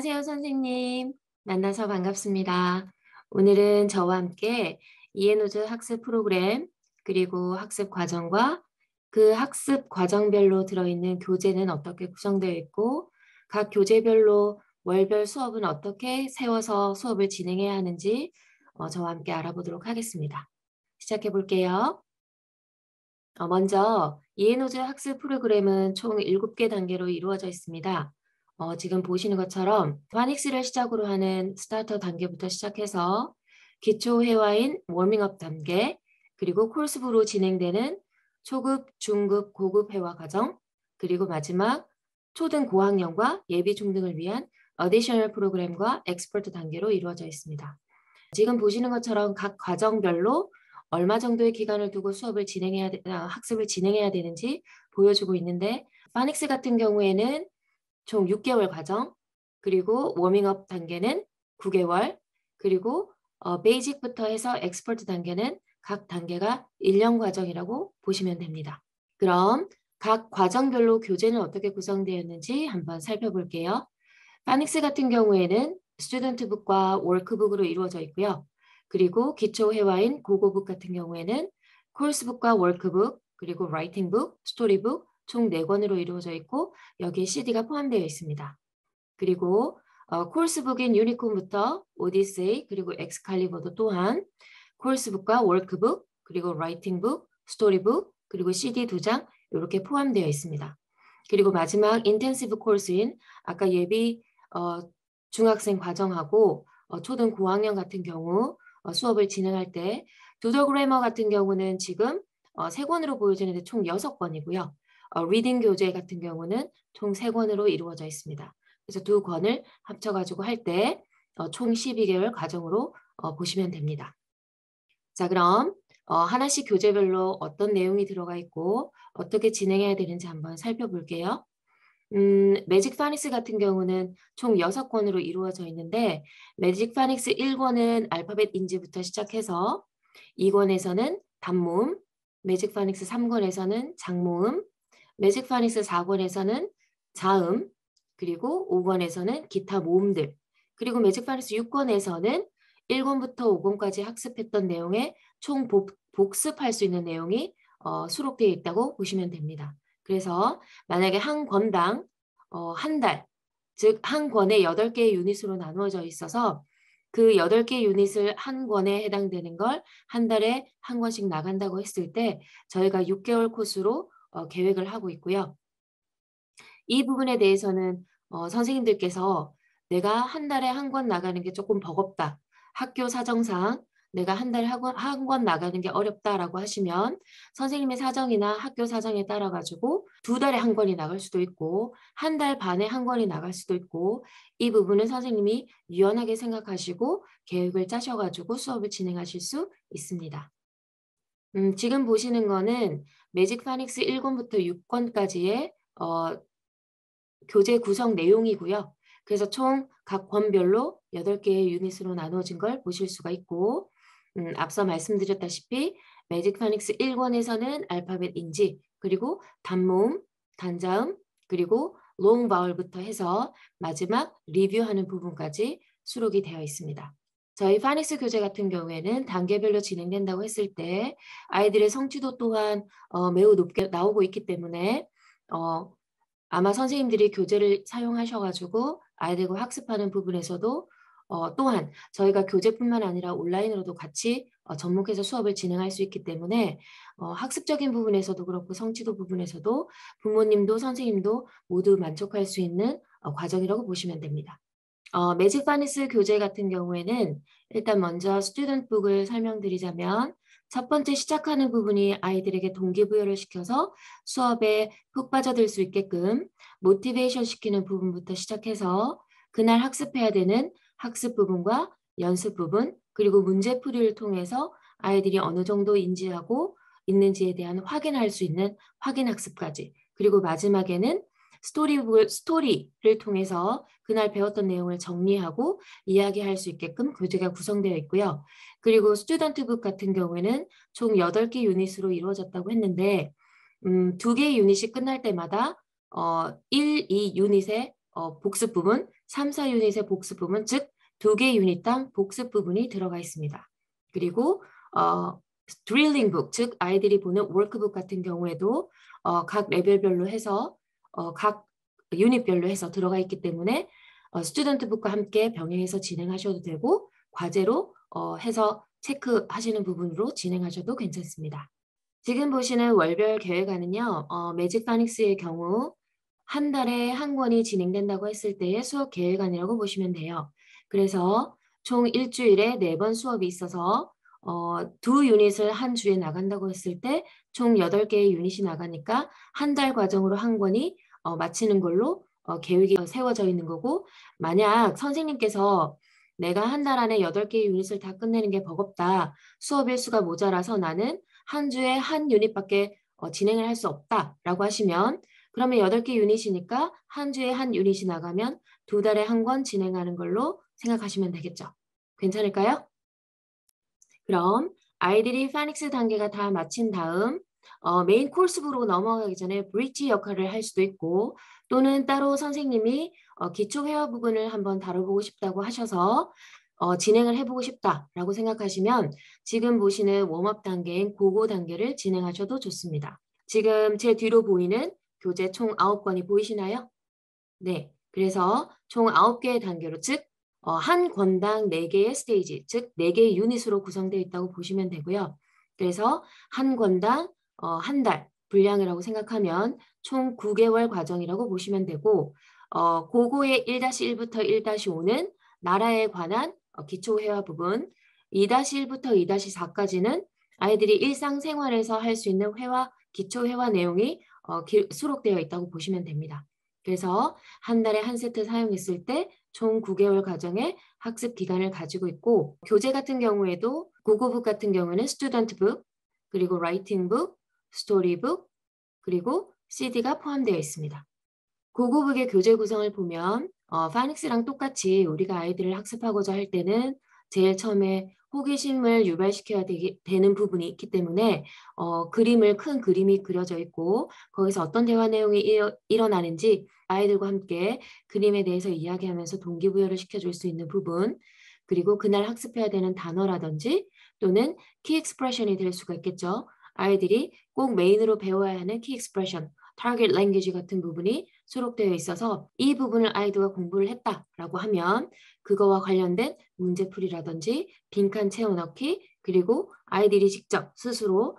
안녕하세요, 선생님. 만나서 반갑습니다. 오늘은 저와 함께 이해노즈 학습 프로그램, 그리고 학습 과정과 그 학습 과정별로 들어있는 교재는 어떻게 구성되어 있고, 각 교재별로 월별 수업은 어떻게 세워서 수업을 진행해야 하는지 저와 함께 알아보도록 하겠습니다. 시작해 볼게요. 먼저 이해노즈 학습 프로그램은 총 7개 단계로 이루어져 있습니다. 지금 보시는 것처럼 파닉스를 시작으로 하는 스타터 단계부터 시작해서 기초 회화인 워밍업 단계, 그리고 코र्스부로 진행되는 초급, 중급, 고급 회화 과정, 그리고 마지막 초등 고학년과 예비 중등을 위한 어디셔널 프로그램과 엑스퍼트 단계로 이루어져 있습니다. 지금 보시는 것처럼 각 과정별로 얼마 정도의 기간을 두고 학습을 진행해야 되는지 보여주고 있는데, 파닉스 같은 경우에는 총 6개월 과정, 그리고 워밍업 단계는 9개월, 그리고 베이직부터 해서 엑스퍼트 단계는 각 단계가 1년 과정이라고 보시면 됩니다. 그럼 각 과정별로 교재는 어떻게 구성되어 있는지 한번 살펴볼게요. 파닉스 같은 경우에는 스튜던트북과 워크북으로 이루어져 있고요. 그리고 기초 회화인 고고북 같은 경우에는 코र्스북과 워크북, 그리고 라이팅북, 스토리북 총 4권으로 이루어져 있고, 여기에 CD가 포함되어 있습니다. 그리고 코र्스북인 유니콘부터 오디세이, 그리고 엑스칼리버도 또한 코र्스북과 워크북, 그리고 라이팅북, 스토리북, 그리고 CD 2장 이렇게 포함되어 있습니다. 그리고 마지막 인텐시브 코र्스인 아까 예비 중학생 과정하고 초등 고학년 같은 경우 수업을 진행할 때 두더 그래머 같은 경우는 지금 3권으로 보여지는데 총 6권이고요. 리딩 교재 같은 경우는 총 3권으로 이루어져 있습니다. 그래서 2권을 합쳐가지고 할 때 총 12개월 과정으로 보시면 됩니다. 자, 그럼 하나씩 교재별로 어떤 내용이 들어가 있고 어떻게 진행해야 되는지 한번 살펴볼게요. 매직 파닉스 같은 경우는 총 6권으로 이루어져 있는데, 매직 파닉스 1권은 알파벳 인지부터 시작해서 2권에서는 단모음, 매직 파닉스 3권에서는 장모음, 매직 파닉스 4권에서는 자음, 그리고 5권에서는 기타 모음들, 그리고 매직 파닉스 6권에서는 1권부터 5권까지 학습했던 내용에 총 복습할 수 있는 내용이 수록되어 있다고 보시면 됩니다. 그래서 만약에 한 권당 한 달, 즉 한 권에 8개의 유닛으로 나누어져 있어서 그 8개 유닛을 한 권에 해당되는 걸 한 달에 한 권씩 나간다고 했을 때 저희가 6개월 코스로 계획을 하고 있고요. 이 부분에 대해서는 선생님들께서 내가 한 달에 한 권 나가는 게 조금 버겁다. 학교 사정상 내가 한 달에 한 권 나가는 게 어렵다라고 하시면 선생님의 사정이나 학교 사정에 따라 가지고 2달에 한 권이 나갈 수도 있고 한 달 반에 한 권이 나갈 수도 있고, 이 부분은 선생님이 유연하게 생각하시고 계획을 짜셔 가지고 수업을 진행하실 수 있습니다. 지금 보시는 거는 매직 파닉스 1권부터 6권까지의 교재 구성 내용이고요. 그래서 총 각 권별로 8개의 유닛으로 나누어진 걸 보실 수가 있고, 앞서 말씀드렸다시피 매직 파닉스 1권에서는 알파벳 인지, 그리고 단모음, 단자음, 그리고 롱 바울부터 해서 마지막 리뷰하는 부분까지 수록이 되어 있습니다. 저희 파닉스 교재 같은 경우에는 단계별로 진행된다고 했을 때 아이들의 성취도 또한 매우 높게 나오고 있기 때문에 아마 선생님들이 교재를 사용하셔 가지고 아이들과 학습하는 부분에서도 또한 저희가 교재뿐만 아니라 온라인으로도 같이 접목해서 수업을 진행할 수 있기 때문에 학습적인 부분에서도 그렇고 성취도 부분에서도 부모님도 선생님도 모두 만족할 수 있는 과정이라고 보시면 됩니다. 매직 파닉스 교재 같은 경우에는 일단 먼저 스튜던트북을 설명드리자면, 첫 번째 시작하는 부분이 아이들에게 동기부여를 시켜서 수업에 푹 빠져들 수 있게끔 모티베이션 시키는 부분부터 시작해서 그날 학습해야 되는 학습 부분과 연습 부분, 그리고 문제풀이를 통해서 아이들이 어느 정도 인지하고 있는지에 대한 확인할 수 있는 확인 학습까지, 그리고 마지막에는 스토리를 통해서 그날 배웠던 내용을 정리하고 이야기할 수 있게끔 교재가 구성되어 있고요. 그리고 스튜던트북 같은 경우에는 총 8개 유닛으로 이루어졌다고 했는데 2개의 유닛이 끝날 때마다 1, 2 유닛에 복습 부분, 3, 4유닛의 복습 부분, 즉 2개 유닛당 복습 부분이 들어가 있습니다. 그리고 드릴링북, 즉 아이들이 보는 워크북 같은 경우에도 각 레벨별로 해서 각 유닛별로 해서 들어가 있기 때문에 스튜던트북과 함께 병행해서 진행하셔도 되고 과제로 해서 체크하시는 부분으로 진행하셔도 괜찮습니다. 지금 보시는 월별 계획안은요. 매직 파닉스의 경우 한 달에 한 권이 진행된다고 했을 때의 수업 계획안이라고 보시면 돼요. 그래서 총 일주일에 4번 수업이 있어서 2유닛을 한 주에 나간다고 했을 때 총 8개의 유닛이 나가니까 한 달 과정으로 한 권이 마치는 걸로 계획이 세워져 있는 거고, 만약 선생님께서 내가 한 달 안에 8개의 유닛을 다 끝내는 게 버겁다. 수업 일수가 모자라서 나는 한 주에 한 유닛밖에 진행을 할 수 없다라고 하시면, 그러면 8개 유닛이니까 한 주에 한 유닛이 나가면 2달에 한 권 진행하는 걸로 생각하시면 되겠죠. 괜찮을까요? 그럼 아이들이 파닉스 단계가 다 마친 다음 메인 코र्스부로 넘어가기 전에 브릿지 역할을 할 수도 있고, 또는 따로 선생님이 기초 회화 부분을 한번 다뤄보고 싶다고 하셔서 진행을 해보고 싶다라고 생각하시면 지금 보시는 웜업 단계인 고고 단계를 진행하셔도 좋습니다. 지금 제 뒤로 보이는 교재 총 9권이 보이시나요? 네, 그래서 총 9개의 단계로, 즉 한 권당 4개의 스테이지, 즉 4개의 유닛으로 구성되어 있다고 보시면 되고요. 그래서 한 권당 한 달 분량이라고 생각하면 총 9개월 과정이라고 보시면 되고, 고고의 1-1부터 1-5는 나라에 관한 기초회화 부분, 2-1부터 2-4까지는 아이들이 일상생활에서 할 수 있는 회화, 기초회화 내용이 수록되어 있다고 보시면 됩니다. 그래서 한 달에 한 세트 사용했을 때 총 9개월 과정의 학습 기간을 가지고 있고, 교재 같은 경우에도 국어북 같은 경우는 스튜던트북, 그리고 라이팅북, 스토리북, 그리고 CD가 포함되어 있습니다. 국어북의 교재 구성을 보면 파닉스랑 똑같이 우리가 아이들을 학습하고자 할 때는 제일 처음에 호기심을 유발시켜야 되는 부분이 있기 때문에 큰 그림이 그려져 있고, 거기서 어떤 대화 내용이 일어나는지 아이들과 함께 그림에 대해서 이야기하면서 동기부여를 시켜줄 수 있는 부분, 그리고 그날 학습해야 되는 단어라든지 또는 키 익스프레션이 될 수가 있겠죠. 아이들이 꼭 메인으로 배워야 하는 키 익스프레션, 타겟 랭귀지 같은 부분이 수록되어 있어서 이 부분을 아이들과 공부를 했다라고 하면 그거와 관련된 문제풀이라든지 빈칸 채워넣기, 그리고 아이들이 직접 스스로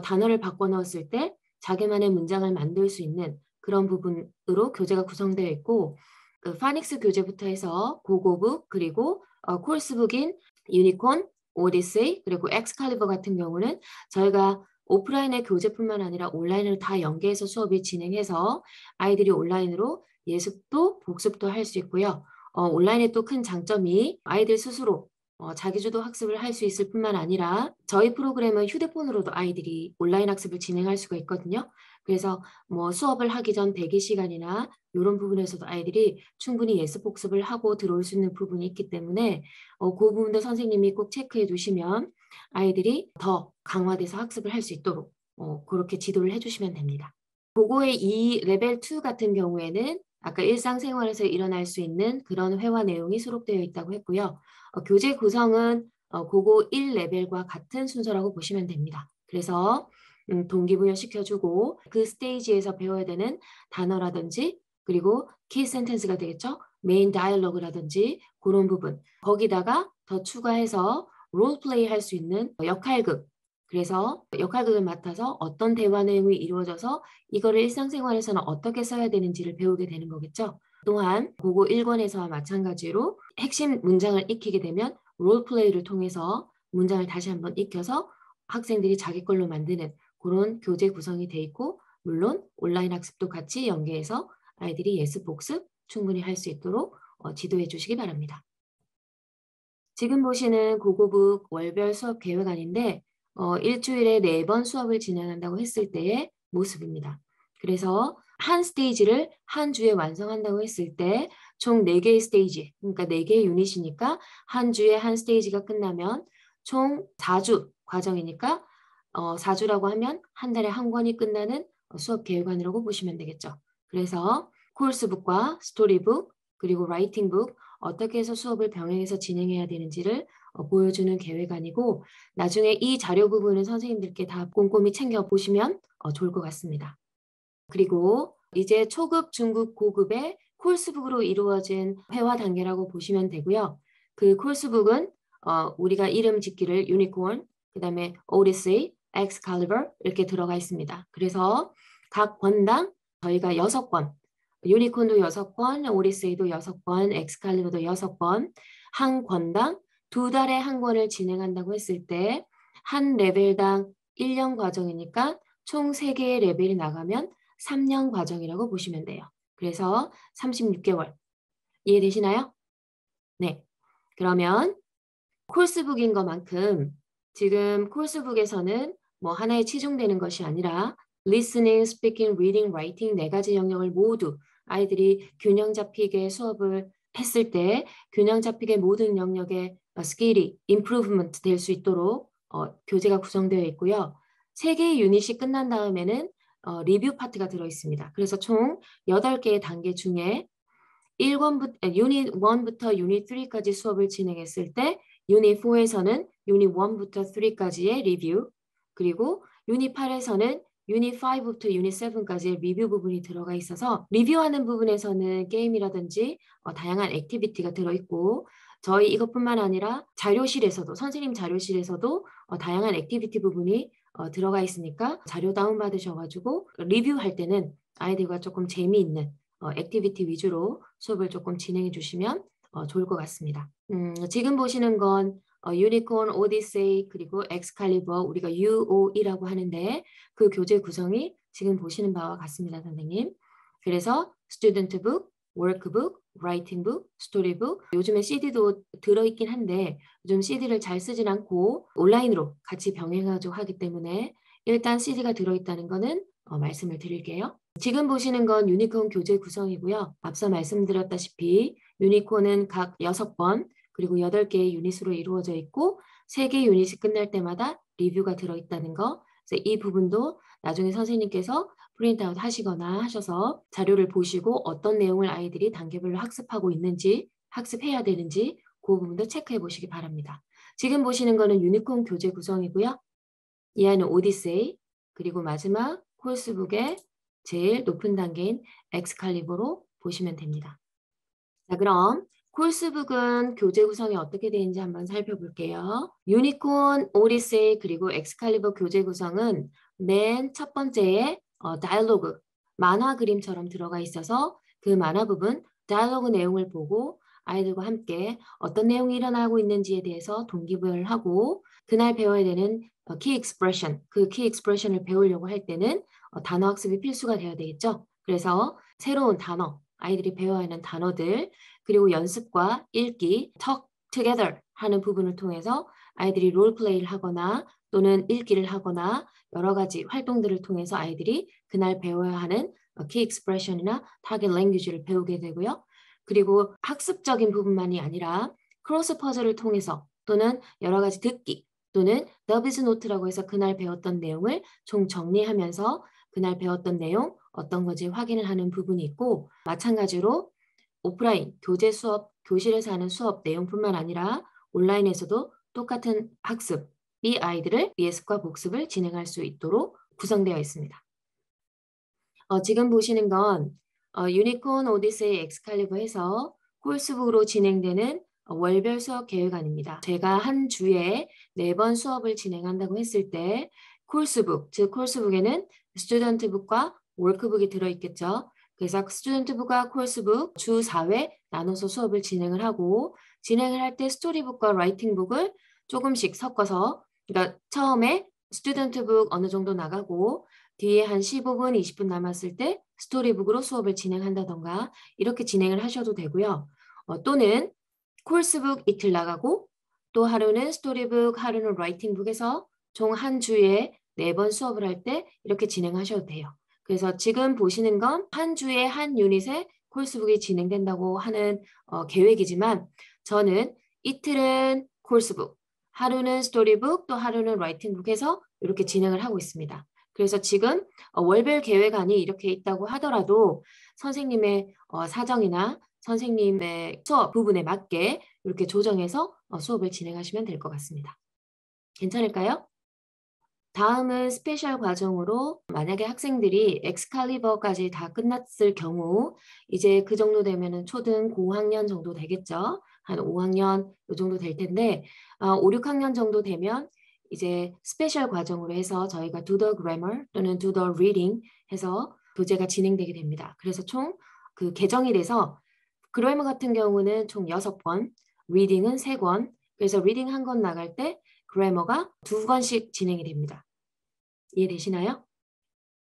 단어를 바꿔 넣었을 때 자기만의 문장을 만들 수 있는 그런 부분으로 교재가 구성되어 있고, 그 파닉스 교재부터 해서 고고북, 그리고 코र्스북인 유니콘, 오디세이, 그리고 엑스칼리버 같은 경우는 저희가 오프라인의 교재뿐만 아니라 온라인으로 다 연계해서 수업이 진행해서 아이들이 온라인으로 예습도 복습도 할 수 있고요. 온라인의 또 큰 장점이 아이들 스스로 자기주도 학습을 할 수 있을 뿐만 아니라 저희 프로그램은 휴대폰으로도 아이들이 온라인 학습을 진행할 수가 있거든요. 그래서 뭐 수업을 하기 전 대기 시간이나 이런 부분에서도 아이들이 충분히 예습 복습을 하고 들어올 수 있는 부분이 있기 때문에 그 부분도 선생님이 꼭 체크해 두시면 아이들이 더 강화돼서 학습을 할 수 있도록 그렇게 지도를 해주시면 됩니다. 고거의 이 레벨 2 같은 경우에는 아까 일상생활에서 일어날 수 있는 그런 회화 내용이 수록되어 있다고 했고요. 교재 구성은 고거 1레벨과 같은 순서라고 보시면 됩니다. 그래서 동기부여 시켜주고 그 스테이지에서 배워야 되는 단어라든지, 그리고 키 센텐스가 되겠죠. 메인 다이얼로그라든지 그런 부분, 거기다가 더 추가해서 롤플레이 할 수 있는 역할극, 그래서 역할극을 맡아서 어떤 대화 내용이 이루어져서 이거를 일상생활에서는 어떻게 써야 되는지를 배우게 되는 거겠죠. 또한 고거 1권에서와 마찬가지로 핵심 문장을 익히게 되면 롤플레이를 통해서 문장을 다시 한번 익혀서 학생들이 자기 걸로 만드는 그런 교재 구성이 돼 있고, 물론 온라인 학습도 같이 연계해서 아이들이 예습 복습 충분히 할 수 있도록 지도해 주시기 바랍니다. 지금 보시는 고고북 월별 수업 계획안인데 일주일에 4번 수업을 진행한다고 했을 때의 모습입니다. 그래서 한 스테이지를 한 주에 완성한다고 했을 때 총 4개의 스테이지, 그러니까 4개의 유닛이니까 한 주에 한 스테이지가 끝나면 총 4주 과정이니까 4주라고 하면 한 달에 한 권이 끝나는 수업 계획안이라고 보시면 되겠죠. 그래서 코र्스북과 스토리북 그리고 라이팅북 어떻게 해서 수업을 병행해서 진행해야 되는지를 보여주는 계획안이고 나중에 이 자료 부분은 선생님들께 다 꼼꼼히 챙겨보시면 좋을 것 같습니다. 그리고 이제 초급, 중급, 고급의 코र्스북으로 이루어진 회화 단계라고 보시면 되고요. 그 코र्스북은 우리가 이름 짓기를 유니콘, 그 다음에 오디세이, 엑스칼리버 이렇게 들어가 있습니다. 그래서 각 권당 저희가 6권, 유니콘도 6권, 오디세이도 6권, 엑스칼리버도 6권, 한 권당 2달에 한 권을 진행한다고 했을 때 한 레벨당 1년 과정이니까 총 3개의 레벨이 나가면 3년 과정이라고 보시면 돼요. 그래서 36개월. 이해되시나요? 네. 그러면 코र्스북인 것만큼 지금 코र्스북에서는 뭐 하나에 치중되는 것이 아니라 listening, speaking, reading, writing 4가지 영역을 모두 아이들이 균형 잡히게 수업을 했을 때 균형 잡히게 모든 영역의 스킬이 improvement 될 수 있도록 교재가 구성되어 있고요. 3개의 유닛이 끝난 다음에는 리뷰 파트가 들어있습니다. 그래서 총 8개의 단계 중에 유닛 1부터 유닛 3까지 수업을 진행했을 때 유닛 4에서는 유닛 1부터 3까지의 리뷰 그리고 유닛 8에서는 유닛 5부터 유닛 7까지의 리뷰 부분이 들어가 있어서 리뷰하는 부분에서는 게임이라든지 다양한 액티비티가 들어있고 저희 이것뿐만 아니라 자료실에서도 선생님 자료실에서도 다양한 액티비티 부분이 들어가 있으니까 자료 다운받으셔가지고 리뷰할 때는 아이들과 조금 재미있는 액티비티 위주로 수업을 조금 진행해 주시면 좋을 것 같습니다. 지금 보시는 건 유니콘, 오디세이 그리고 엑스칼리버 우리가 UOE라고 하는데 그 교재 구성이 지금 보시는 바와 같습니다, 선생님. 그래서 스튜던트북, 워크북, 라이팅북, 스토리북 요즘에 CD도 들어있긴 한데 요즘 CD를 잘 쓰진 않고 온라인으로 같이 병행하고 하기 때문에 일단 CD가 들어있다는 거는 말씀을 드릴게요. 지금 보시는 건 유니콘 교재 구성이고요. 앞서 말씀드렸다시피 유니콘은 각 6번 그리고 8개의 유닛으로 이루어져 있고 3개의 유닛이 끝날 때마다 리뷰가 들어있다는 거. 그래서 이 부분도 나중에 선생님께서 프린트아웃 하시거나 하셔서 자료를 보시고 어떤 내용을 아이들이 단계별로 학습하고 있는지 학습해야 되는지 그 부분도 체크해 보시기 바랍니다. 지금 보시는 거는 유니콘 교재 구성이고요. 이 안은 오디세이 그리고 마지막 코र्스북의 제일 높은 단계인 엑스칼리버로 보시면 됩니다. 자, 그럼 코र्스북은 교재 구성이 어떻게 되는지 한번 살펴볼게요. 유니콘, 오디세이 그리고 엑스칼리버 교재 구성은 맨 첫 번째에 다이얼로그, 만화 그림처럼 들어가 있어서 그 만화 부분 다이얼로그 내용을 보고 아이들과 함께 어떤 내용이 일어나고 있는지에 대해서 동기부여를 하고 그날 배워야 되는 키 익스프레션, 그 키 익스프레션을 배우려고 할 때는 단어 학습이 필수가 되어야 되겠죠. 그래서 새로운 단어, 아이들이 배워야 하는 단어들, 그리고 연습과 읽기, talk together 하는 부분을 통해서 아이들이 롤플레이를 하거나 또는 읽기를 하거나 여러 가지 활동들을 통해서 아이들이 그날 배워야 하는 키 익스프레션이나 타겟 랭귀지를 배우게 되고요. 그리고 학습적인 부분만이 아니라 크로스 퍼즐을 통해서 또는 여러 가지 듣기 또는 더비즈 노트라고 해서 그날 배웠던 내용을 총 정리하면서 그날 배웠던 내용 어떤 건지 확인을 하는 부분이 있고 마찬가지로 오프라인 교재 수업, 교실에서 하는 수업 내용뿐만 아니라 온라인에서도 똑같은 학습이 아이들을 예습과 복습을 진행할 수 있도록 구성되어 있습니다. 지금 보시는 건 유니콘, 오디세이, 엑스칼리버 해서 코र्스북으로 진행되는 월별 수업 계획안입니다. 제가 한 주에 4번 수업을 진행한다고 했을 때 코र्스북, 즉 코र्스북에는 스튜던트북과 워크북이 들어있겠죠. 그래서 스튜던트북과 코र्스북 주 4회 나눠서 수업을 진행을 하고 진행을 할 때 스토리북과 라이팅북을 조금씩 섞어서 그러니까 처음에 스튜던트북 어느 정도 나가고 뒤에 한 15분, 20분 남았을 때 스토리북으로 수업을 진행한다던가 이렇게 진행을 하셔도 되고요. 또는 코र्스북 이틀 나가고 또 하루는 스토리북, 하루는 라이팅북에서 총 한 주에 4번 수업을 할 때 이렇게 진행하셔도 돼요. 그래서 지금 보시는 건 한 주에 한 유닛에 코र्스북이 진행된다고 하는 계획이지만 저는 이틀은 코र्스북, 하루는 스토리북, 또 하루는 라이팅북 해서 이렇게 진행을 하고 있습니다. 그래서 지금 월별 계획안이 이렇게 있다고 하더라도 선생님의 사정이나 선생님의 수업 부분에 맞게 이렇게 조정해서 수업을 진행하시면 될 것 같습니다. 괜찮을까요? 다음은 스페셜 과정으로 만약에 학생들이 엑스칼리버까지 다 끝났을 경우 이제 그 정도 되면은 초등 고학년 정도 되겠죠. 한 5학년 요 정도 될 텐데 5, 6학년 정도 되면 이제 스페셜 과정으로 해서 저희가 do the grammar 또는 do the reading 해서 교재가 진행되게 됩니다. 그래서 총 그 개정이 돼서 그래머 같은 경우는 총 6권, 리딩은 3권. 그래서 리딩 한 권 나갈 때 그래머가 2권씩 진행이 됩니다. 이해되시나요?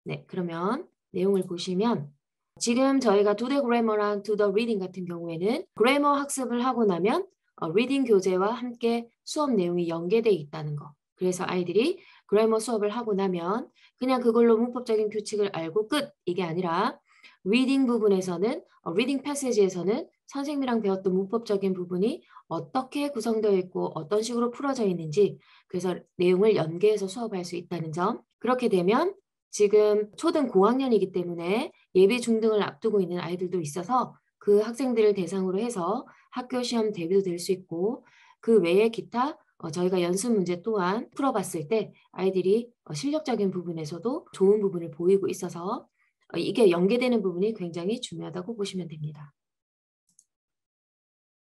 네, 그러면 내용을 보시면 지금 저희가 do the grammar랑 do the reading 같은 경우에는 그래머 학습을 하고 나면 리딩 교재와 함께 수업 내용이 연계되어 있다는 거. 그래서 아이들이 그래머 수업을 하고 나면 그냥 그걸로 문법적인 규칙을 알고 끝 이게 아니라 리딩 부분에서는 리딩 패시지에서는 선생님이랑 배웠던 문법적인 부분이 어떻게 구성되어 있고 어떤 식으로 풀어져 있는지 그래서 내용을 연계해서 수업할 수 있다는 점. 그렇게 되면 지금 초등 고학년이기 때문에 예비 중등을 앞두고 있는 아이들도 있어서 그 학생들을 대상으로 해서 학교 시험 대비도 될 수 있고 그 외에 기타 저희가 연습 문제 또한 풀어봤을 때 아이들이 실력적인 부분에서도 좋은 부분을 보이고 있어서 이게 연계되는 부분이 굉장히 중요하다고 보시면 됩니다.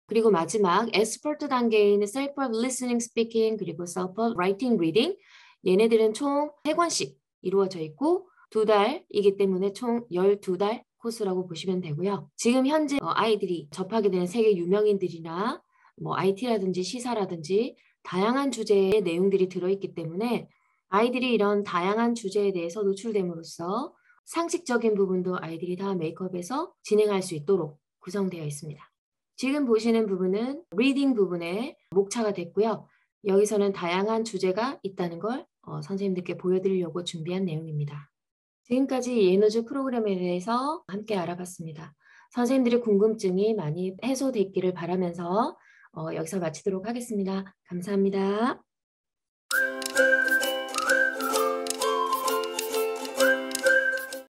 그리고 마지막 에스퍼트 단계인 Self Listening, Speaking 그리고 Self Writing, Reading 얘네들은 총 3권씩 이루어져 있고 2달이기 때문에 총 12달 코스라고 보시면 되고요. 지금 현재 아이들이 접하게 되는 세계 유명인들이나 뭐 IT라든지 시사라든지 다양한 주제의 내용들이 들어있기 때문에 아이들이 이런 다양한 주제에 대해서 노출됨으로써 상식적인 부분도 아이들이 다 메이크업해서 진행할 수 있도록 구성되어 있습니다. 지금 보시는 부분은 리딩 부분에 목차가 됐고요. 여기서는 다양한 주제가 있다는 걸 선생님들께 보여드리려고 준비한 내용입니다. 지금까지 예노즈 프로그램에 대해서 함께 알아봤습니다. 선생님들의 궁금증이 많이 해소됐기를 바라면서 여기서 마치도록 하겠습니다. 감사합니다.